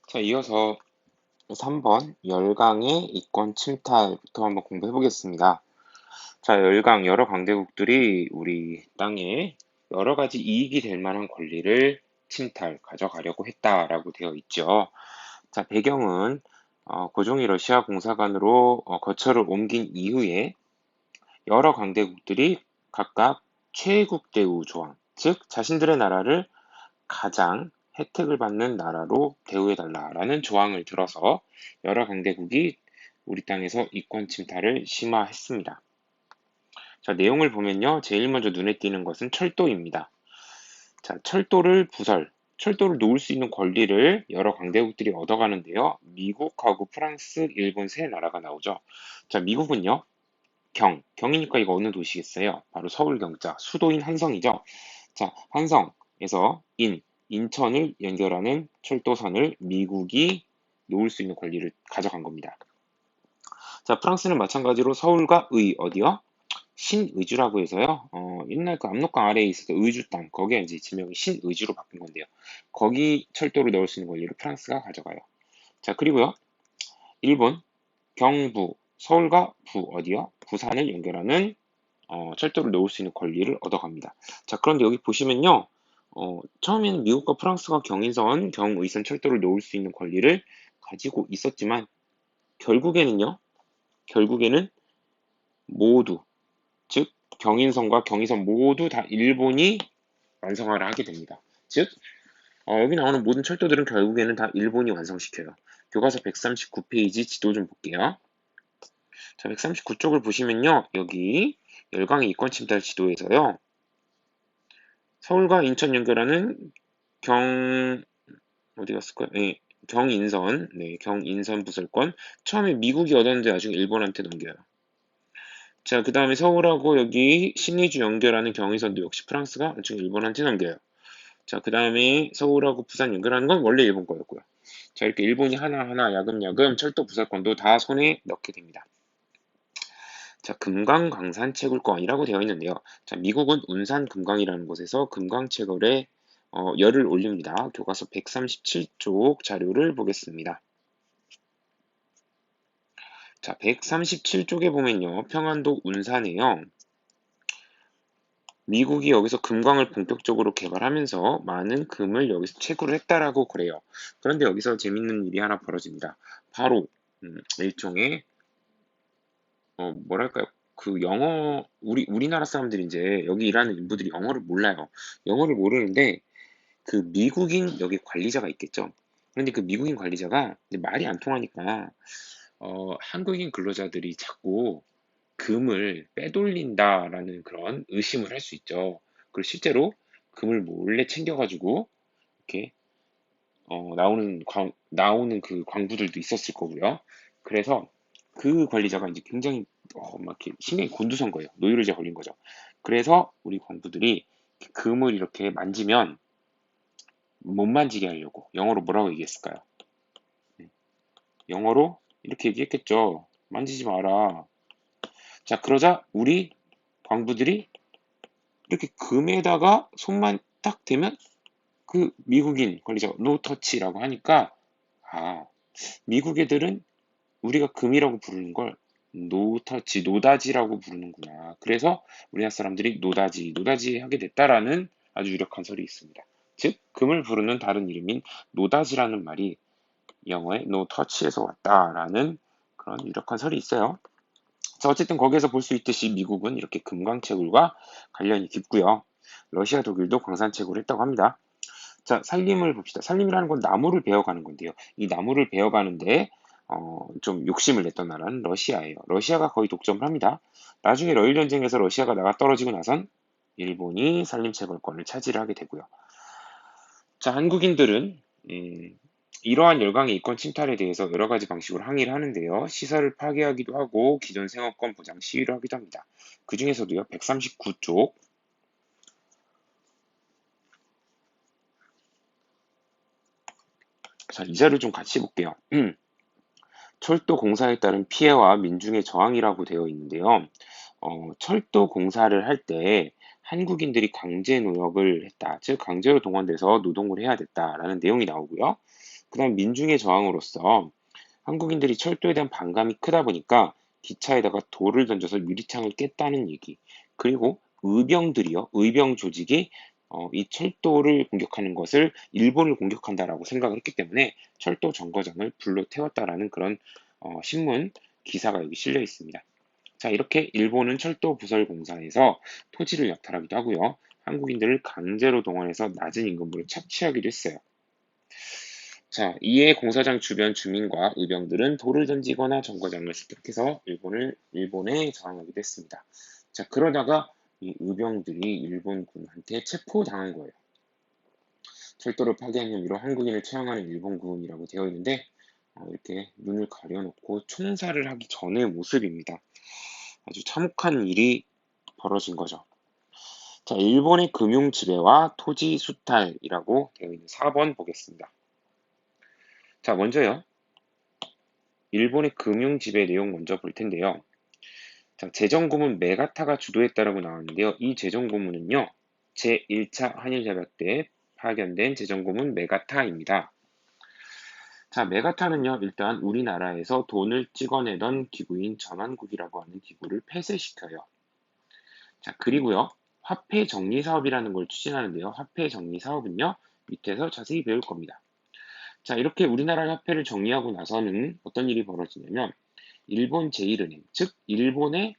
자, 이어서 3번 열강의 이권 침탈부터 한번 공부해 보겠습니다. 자, 열강 여러 강대국들이 우리 땅에 여러 가지 이익이 될 만한 권리를 가져가려고 했다라고 되어 있죠. 자, 배경은 고종이 러시아 공사관으로 거처를 옮긴 이후에 여러 강대국들이 각각 최국 대우 조항, 즉 자신들의 나라를 가장 혜택을 받는 나라로 대우해달라라는 조항을 들어서 여러 강대국이 우리 땅에서 이권 침탈을 심화했습니다. 자, 내용을 보면요. 제일 먼저 눈에 띄는 것은 철도입니다. 자, 철도를 놓을 수 있는 권리를 여러 강대국들이 얻어가는데요. 미국하고 프랑스, 일본 세 나라가 나오죠. 자, 미국은요. 경이니까 이거 어느 도시겠어요? 바로 서울 경자, 수도인 한성이죠. 자, 한성에서 인천을 연결하는 철도선을 미국이 놓을 수 있는 권리를 가져간 겁니다. 자, 프랑스는 마찬가지로 서울과 어디요? 신의주라고 해서요. 옛날 그 압록강 아래에 있었던 의주 땅, 거기에 이제 지명이 신의주로 바뀐 건데요. 거기 철도를 넣을 수 있는 권리를 프랑스가 가져가요. 자, 그리고요. 일본, 경부, 서울과 어디요? 부산을 연결하는 철도를 놓을 수 있는 권리를 얻어갑니다. 자, 그런데 여기 보시면요. 처음에는 미국과 프랑스가 경의선 철도를 놓을 수 있는 권리를 가지고 있었지만, 결국에는 모두, 즉, 경인선과 경의선 모두 다 일본이 완성화를 하게 됩니다. 즉, 여기 나오는 모든 철도들은 결국에는 다 일본이 완성시켜요. 교과서 139페이지 지도 좀 볼게요. 자, 139쪽을 보시면요. 여기 열강의 이권 침탈 지도에서요. 서울과 인천 연결하는 경 어디 갔을까요? 네, 경인선, 네, 경인선 부설권 처음에 미국이 얻었는데 나중에 일본한테 넘겨요. 자, 그 다음에 서울하고 여기 신의주 연결하는 경인선도 역시 프랑스가 나중에 일본한테 넘겨요. 자, 그 다음에 서울하고 부산 연결하는 건 원래 일본 거였고요. 자, 이렇게 일본이 하나하나 야금야금 철도 부설권도 다 손에 넣게 됩니다. 자, 금강강산 채굴권이라고 되어 있는데요. 자, 미국은 운산 금강이라는 곳에서 금강 채굴에 열을 올립니다. 교과서 137쪽 자료를 보겠습니다. 자, 137쪽에 보면요. 평안도 운산에요. 미국이 여기서 금광을 본격적으로 개발하면서 많은 금을 여기서 채굴을 했다라고 그래요. 그런데 여기서 재밌는 일이 하나 벌어집니다. 바로 일종의 뭐랄까요? 그 우리나라 사람들이 이제 여기 일하는 인부들이 영어를 몰라요. 영어를 모르는데 그 미국인 여기 관리자가 있겠죠. 그런데 그 미국인 관리자가 이제 말이 안 통하니까 한국인 근로자들이 자꾸 금을 빼돌린다라는 그런 의심을 할 수 있죠. 그리고 실제로 금을 몰래 챙겨가지고 이렇게 나오는 그 광부들도 있었을 거고요. 그래서 그 관리자가 이제 굉장히 막 이렇게 신경이 곤두선 거예요. 노이로제 걸린 거죠. 그래서 우리 광부들이 금을 이렇게 만지면 못 만지게 하려고 영어로 뭐라고 얘기했을까요? 네, 영어로 이렇게 얘기했겠죠. 만지지 마라. 자, 그러자 우리 광부들이 이렇게 금에다가 손만 딱 대면 그 미국인 관리자가 노 터치라고 하니까 아, 미국 애들은 우리가 금이라고 부르는 걸 노터치, 노다지라고 부르는구나. 그래서 우리나라 사람들이 노다지 하게 됐다라는 아주 유력한 설이 있습니다. 즉, 금을 부르는 다른 이름인 노다지라는 말이 영어의 노터치에서 왔다라는 그런 유력한 설이 있어요. 자, 어쨌든 거기에서 볼 수 있듯이 미국은 이렇게 금광채굴과 관련이 깊고요. 러시아, 독일도 광산채굴을 했다고 합니다. 자, 산림을 봅시다. 산림이라는 건 나무를 베어가는 건데요. 이 나무를 베어가는데 좀 욕심을 냈던 나라는 러시아예요. 러시아가 거의 독점을 합니다. 나중에 러일 전쟁에서 러시아가 나가 떨어지고 나선 일본이 산림 채굴권을 차지를 하게 되고요. 자, 한국인들은 이러한 열강의 이권 침탈에 대해서 여러 가지 방식으로 항의를 하는데요. 시설을 파괴하기도 하고 기존 생활권 보장 시위를 하기도 합니다. 그 중에서도요, 139쪽 자, 이 자료 좀 같이 볼게요. 철도 공사에 따른 피해와 민중의 저항이라고 되어 있는데요. 철도 공사를 할 때 한국인들이 강제 노역을 했다. 즉, 강제로 동원돼서 노동을 해야 됐다라는 내용이 나오고요. 그다음 민중의 저항으로서 한국인들이 철도에 대한 반감이 크다 보니까 기차에다가 돌을 던져서 유리창을 깼다는 얘기. 그리고 의병 조직이 이 철도를 공격하는 것을 일본을 공격한다라고 생각을 했기 때문에 철도 정거장을 불로 태웠다라는 그런 신문 기사가 여기 실려 있습니다. 자, 이렇게 일본은 철도 부설 공사에서 토지를 약탈하기도 하고요. 한국인들을 강제로 동원해서 낮은 임금으로 착취하기도 했어요. 자, 이에 공사장 주변 주민과 의병들은 돌을 던지거나 정거장을 습격해서 일본에 저항하기도 했습니다. 자, 그러다가 이 의병들이 일본군한테 체포당한 거예요. 철도를 파괴한 혐의로 한국인을 처형하는 일본군이라고 되어 있는데 이렇게 눈을 가려놓고 총살을 하기 전의 모습입니다. 아주 참혹한 일이 벌어진 거죠. 자, 일본의 금융 지배와 토지 수탈이라고 되어 있는 4번 보겠습니다. 자, 먼저요. 일본의 금융 지배 내용 먼저 볼 텐데요. 자, 재정고문 메가타가 주도했다라고 나왔는데요. 이 재정고문은요. 제1차 한일협약 때 파견된 재정고문 메가타입니다. 자, 메가타는요. 일단 우리나라에서 돈을 찍어내던 기구인 전환국이라고 하는 기구를 폐쇄시켜요. 자, 그리고요. 화폐 정리 사업이라는 걸 추진하는데요. 화폐 정리 사업은요. 밑에서 자세히 배울 겁니다. 자, 이렇게 우리나라 화폐를 정리하고 나서는 어떤 일이 벌어지냐면 일본 제1은행, 즉 일본의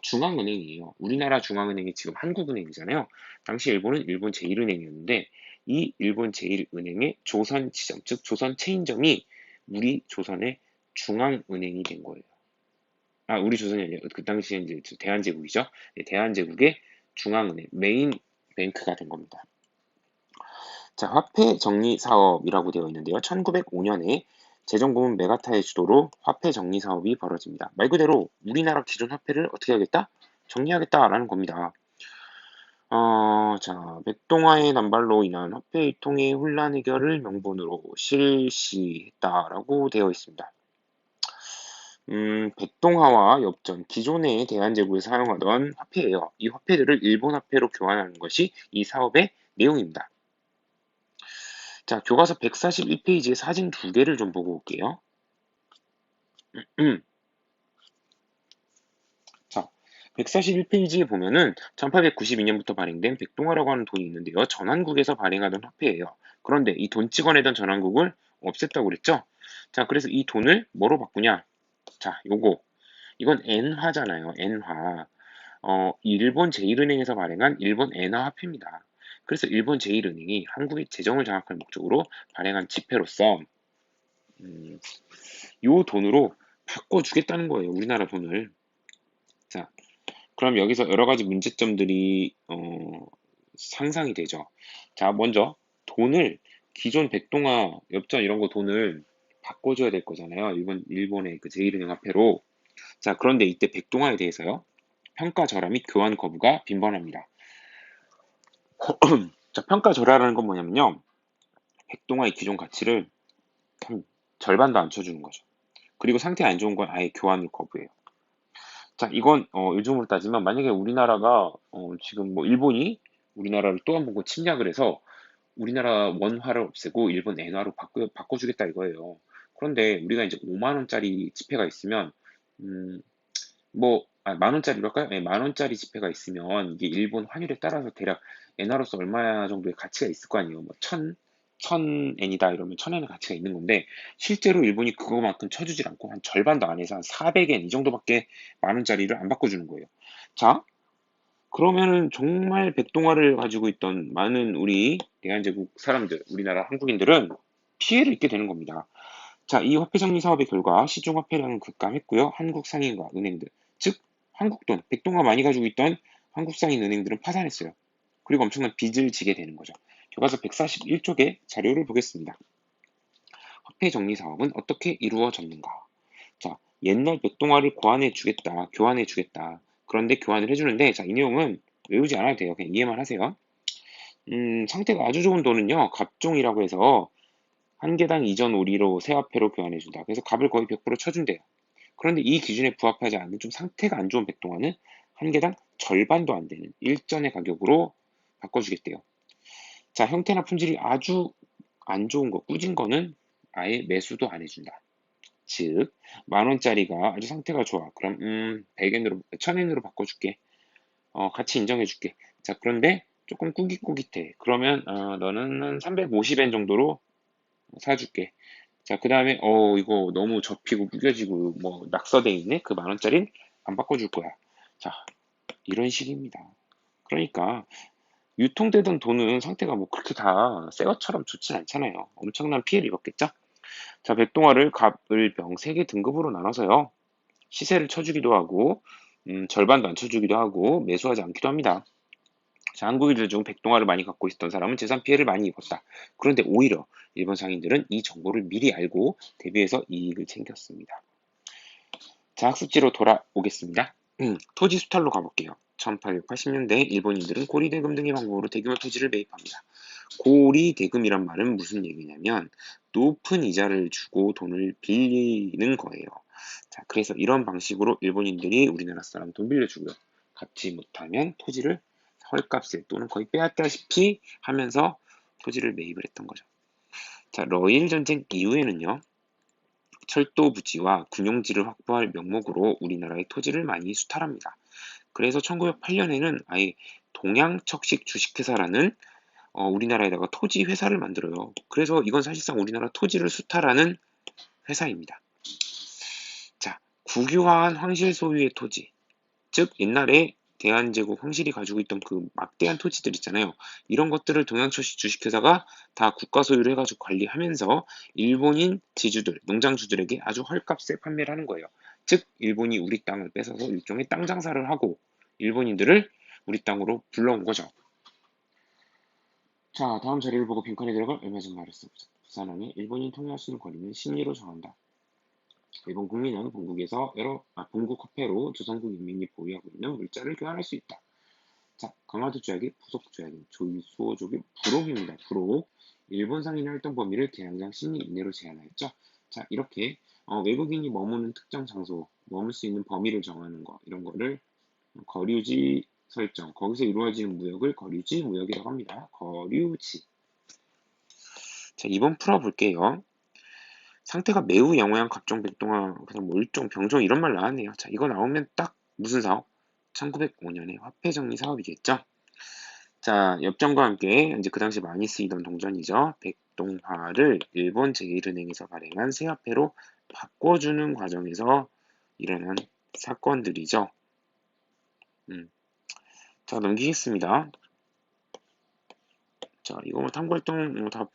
중앙은행이에요. 우리나라 중앙은행이 지금 한국은행이잖아요. 당시 일본은 일본 제1은행이었는데 이 일본 제1은행의 조선 지점, 즉 조선 체인점이 우리 조선의 중앙은행이 된 거예요. 아, 우리 조선이 아니라 그 당시에 이제 대한제국이죠. 네, 대한제국의 중앙은행, 메인 뱅크가 된 겁니다. 자, 화폐 정리 사업이라고 되어 있는데요. 1905년에 재정고문 메가타의 주도로 화폐 정리 사업이 벌어집니다. 말 그대로 우리나라 기존 화폐를 어떻게 하겠다? 정리하겠다라는 겁니다. 자, 백동화의 남발로 인한 화폐 유통의 혼란 해결을 명분으로 실시했다라고 되어 있습니다. 백동화와 엽전, 기존의 대한제국에 사용하던 화폐예요. 이 화폐들을 일본 화폐로 교환하는 것이 이 사업의 내용입니다. 자, 교과서 141페이지에 사진 두 개를 좀 보고 올게요. 자, 141페이지에 보면은 1892년부터 발행된 백동화라고 하는 돈이 있는데요. 전환국에서 발행하던 화폐예요. 그런데 이 돈 찍어내던 전환국을 없앴다고 그랬죠? 자, 그래서 이 돈을 뭐로 바꾸냐? 자, 이건 엔화잖아요. 엔화. 일본 제1은행에서 발행한 일본 엔화 화폐입니다. 그래서 일본 제1은행이 한국의 재정을 장악할 목적으로 발행한 지폐로서 요 돈으로 바꿔주겠다는 거예요. 우리나라 돈을. 자, 그럼 여기서 여러 가지 문제점들이 상상이 되죠. 자, 먼저 돈을 기존 백동화, 엽전 이런 거 돈을 바꿔줘야 될 거잖아요. 일본의 그 제1은행 화폐로. 자, 그런데 이때 백동화에 대해서요. 평가 절하 및 교환 거부가 빈번합니다. 자, 평가 절하라는 건 뭐냐면요. 백동화의 기존 가치를 한 절반도 안 쳐주는 거죠. 그리고 상태 안 좋은 건 아예 교환을 거부해요. 자, 이건 요즘으로 따지면 만약에 우리나라가 지금 뭐 일본이 우리나라를 또 한 번 침략을 해서 우리나라 원화를 없애고 일본 엔화로 바꿔주겠다 이거예요. 그런데 우리가 이제 5만 원짜리 지폐가 있으면 만 원짜리로 할까요? 네, 만 원짜리 지폐가 있으면 이게 일본 환율에 따라서 대략 엔화로서 얼마 정도의 가치가 있을 거 아니에요. 뭐 천 엔이다 이러면 천 엔의 가치가 있는 건데 실제로 일본이 그거만큼 쳐주질 않고 한 절반도 안 해서 한 400엔 이 정도밖에 만 원짜리를 안 바꿔주는 거예요. 자, 그러면은 정말 백동화를 가지고 있던 많은 우리 대한제국 사람들, 우리나라 한국인들은 피해를 입게 되는 겁니다. 자, 이 화폐 정리 사업의 결과 시중화폐량은 급감했고요. 한국 상인과 은행들, 즉 한국 돈, 백동화 많이 가지고 있던 한국 상인 은행들은 파산했어요. 그리고 엄청난 빚을 지게 되는 거죠. 교과서 141쪽의 자료를 보겠습니다. 화폐 정리 사업은 어떻게 이루어졌는가? 자, 옛날 백동화를 교환해 주겠다. 그런데 교환을 해주는데, 자, 이 내용은 외우지 않아도 돼요. 그냥 이해만 하세요. 상태가 아주 좋은 돈은요, 갑종이라고 해서 한 개당 이전 오리로 새 화폐로 교환해준다. 그래서 값을 거의 100% 쳐준대요. 그런데 이 기준에 부합하지 않는 좀 상태가 안 좋은 백동화는 한 개당 절반도 안 되는 일전의 가격으로 바꿔주겠대요. 자, 형태나 품질이 아주 안 좋은 거, 꾸진 거는 아예 매수도 안 해준다. 즉, 10,000원짜리가 아주 상태가 좋아. 그럼 100엔으로, 1000엔으로 바꿔줄게. 같이 인정해줄게. 자, 그런데 조금 꾸깃꾸깃해. 그러면 너는 한 350엔 정도로 사줄게. 자, 그 다음에 이거 너무 접히고 구겨지고 뭐 낙서돼 있네. 그 10,000원짜리는 안 바꿔줄 거야. 자, 이런 식입니다. 그러니까 유통되던 돈은 상태가 뭐 그렇게 다 새 것처럼 좋진 않잖아요. 엄청난 피해를 입었겠죠? 자, 백동화를 갑을 병 3개 등급으로 나눠서요. 시세를 쳐주기도 하고 절반도 안 쳐주기도 하고 매수하지 않기도 합니다. 자, 한국인들 중 백동화를 많이 갖고 있었던 사람은 재산 피해를 많이 입었다. 그런데 오히려 일본 상인들은 이 정보를 미리 알고 대비해서 이익을 챙겼습니다. 자, 학습지로 돌아오겠습니다. 토지 수탈로 가볼게요. 1880년대 일본인들은 고리대금 등의 방법으로 대규모 토지를 매입합니다. 고리대금이란 말은 무슨 얘기냐면 높은 이자를 주고 돈을 빌리는 거예요. 자, 그래서 이런 방식으로 일본인들이 우리나라 사람 돈 빌려주고요. 갚지 못하면 토지를 헐값에 또는 거의 빼앗다시피 하면서 토지를 매입을 했던 거죠. 자, 러일 전쟁 이후에는요. 철도 부지와 군용지를 확보할 명목으로 우리나라의 토지를 많이 수탈합니다. 그래서 1908년에는 아예 동양척식 주식회사라는 우리나라에다가 토지 회사를 만들어요. 그래서 이건 사실상 우리나라 토지를 수탈하는 회사입니다. 자, 국유화한 황실 소유의 토지. 즉 옛날에 대한제국 황실이 가지고 있던 그 막대한 토지들 있잖아요. 이런 것들을 동양초식 주식회사가 다 국가 소유를 해가지고 관리하면서 일본인 지주들, 농장주들에게 아주 헐값에 판매를 하는 거예요. 즉 일본이 우리 땅을 뺏어서 일종의 땅 장사를 하고 일본인들을 우리 땅으로 불러온 거죠. 자, 다음 자리를 보고 빈칸에 들어갈 얼마 전 말했어. 부산항에 일본인 통일할 수 있는 권리는 심리로 정한다. 일본 국민은 본국 화폐로 조선국 인민이 보유하고 있는 물자를 교환할 수 있다. 자, 강화도 조약의 부속 조약인 조수호족의 부록입니다. 부록. 일본 상인의 활동 범위를 대양장 심리 이내로 제한하였죠. 자, 이렇게 외국인이 머무는 특정 장소, 머물 수 있는 범위를 정하는 거, 이런 거를 거류지 설정, 거기서 이루어지는 무역을 거류지 무역이라고 합니다. 거류지. 자, 2번 풀어볼게요. 상태가 매우 양호한 갑종, 백동화, 그다음 뭐 일종, 병종 이런 말 나왔네요. 자, 이거 나오면 딱 무슨 사업? 1905년에 화폐 정리 사업이겠죠. 자, 엽전과 함께 이제 그 당시 많이 쓰이던 동전이죠. 백동화를 일본 제1은행에서 발행한 새화폐로 바꿔주는 과정에서 일어난 사건들이죠. 자, 넘기겠습니다. 자, 이거 뭐 탐구활동 다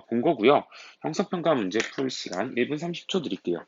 본 거고요. 형사평가 문제 풀 시간 1분 30초 드릴게요.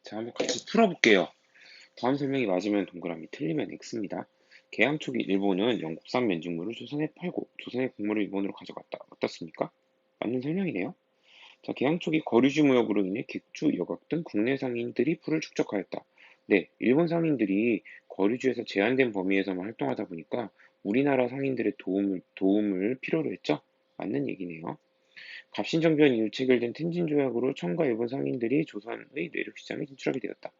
자, 한번 같이 풀어볼게요. 다음 설명이 맞으면 동그라미, 틀리면 X입니다. 개항 초기 일본은 영국산 면직물을 조선에 팔고 조선의 곡물을 일본으로 가져갔다. 어떻습니까? 맞는 설명이네요. 자, 개항 초기 거류지 무역으로 인해 객주, 여각 등 국내 상인들이 부를 축적하였다. 네, 일본 상인들이 거류지에서 제한된 범위에서만 활동하다 보니까 우리나라 상인들의 도움을 필요로 했죠. 맞는 얘기네요. 갑신정변 이후 체결된 텐진 조약으로 청과 일본 상인들이 조선의 내륙 시장에 진출하게 되었다.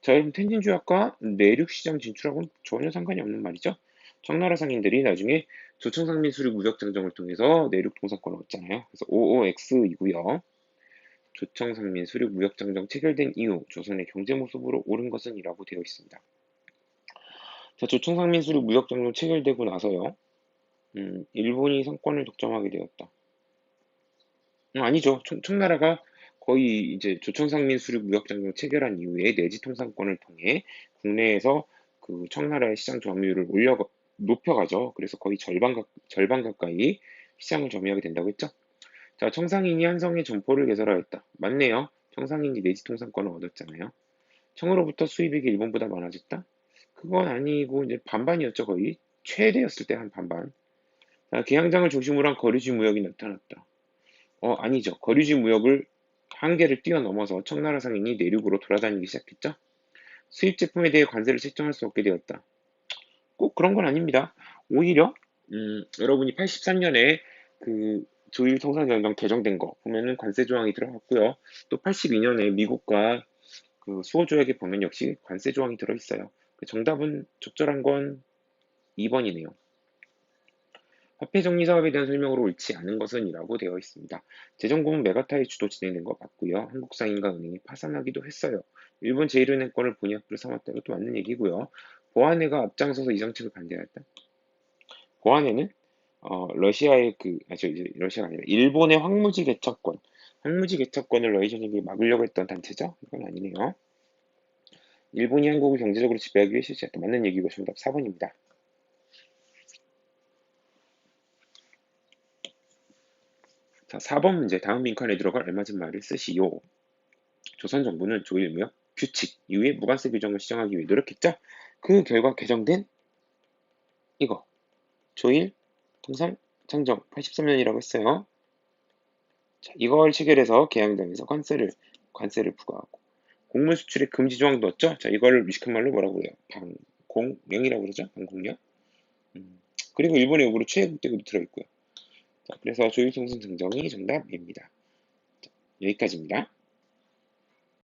자, 여러분 텐진 조약과 내륙 시장 진출하고는 전혀 상관이 없는 말이죠. 청나라 상인들이 나중에 조청상민 수륙 무역 장정을 통해서 내륙 통상권을 얻잖아요. 그래서 OOX이고요. 조청상민 수륙 무역 장정 체결된 이후 조선의 경제 모습으로 오른 것은 이라고 되어 있습니다. 자, 조청상민 수륙 무역 장정 체결되고 나서요. 일본이 상권을 독점하게 되었다. 아니죠. 청나라가 거의 이제 조청상민 수륙 무역장벽 체결한 이후에 내지 통상권을 통해 국내에서 그 청나라의 시장 점유율을 높여가죠. 그래서 거의 절반 가까이 시장을 점유하게 된다고 했죠. 자, 청상인이 한성의 점포를 개설하였다. 맞네요. 청상인이 내지 통상권을 얻었잖아요. 청으로부터 수입액이 일본보다 많아졌다? 그건 아니고 이제 반반이었죠. 거의 최대였을 때 한 반반. 자, 계양장을 중심으로 한 거리지 무역이 나타났다. 아니죠. 거류지 무역을 한계를 뛰어넘어서 청나라 상인이 내륙으로 돌아다니기 시작했죠. 수입 제품에 대해 관세를 책정할 수 없게 되었다. 꼭 그런 건 아닙니다. 오히려 여러분이 83년에 그 조일 통상정령 개정된 거 보면은 관세 조항이 들어갔고요. 또 82년에 미국과 그 수호 조약에 보면 역시 관세 조항이 들어 있어요. 정답은 적절한 건 2번이네요. 화폐 정리 사업에 대한 설명으로 옳지 않은 것은 이라고 되어 있습니다. 재정부는 메가타의 주도 진행된 것 같고요. 한국상인과 은행이 파산하기도 했어요. 일본 제1은행권을 본의 앞으로 삼았다. 이것도 맞는 얘기고요. 보안회가 앞장서서 이 정책을 반대하였다. 보안회는 러시아의 러시아가 아니라 일본의 황무지 개척권을 러시아인이 막으려고 했던 단체죠. 이건 아니네요. 일본이 한국을 경제적으로 지배하기 위해 실시했다. 맞는 얘기고 정답 4번입니다. 자, 4번 문제. 다음 빈칸에 들어갈 알맞은 말을 쓰시오. 조선 정부는 조일무역 규칙 이후에 무관세 규정을 시정하기 위해 노력했죠. 그 결과 개정된 이거 조일 통상 창정 83년이라고 했어요. 자, 이걸 체결해서 개항장에서 관세를 부과하고 곡물 수출에 금지 조항 넣었죠. 자, 이걸 미식한 말로 뭐라고 해요? 방공령이라고 그러죠. 방공령. 그리고 일본의 요구로 최애국대도 들어있고요. 자, 그래서 조일 통상 창정이 정답입니다. 자, 여기까지입니다.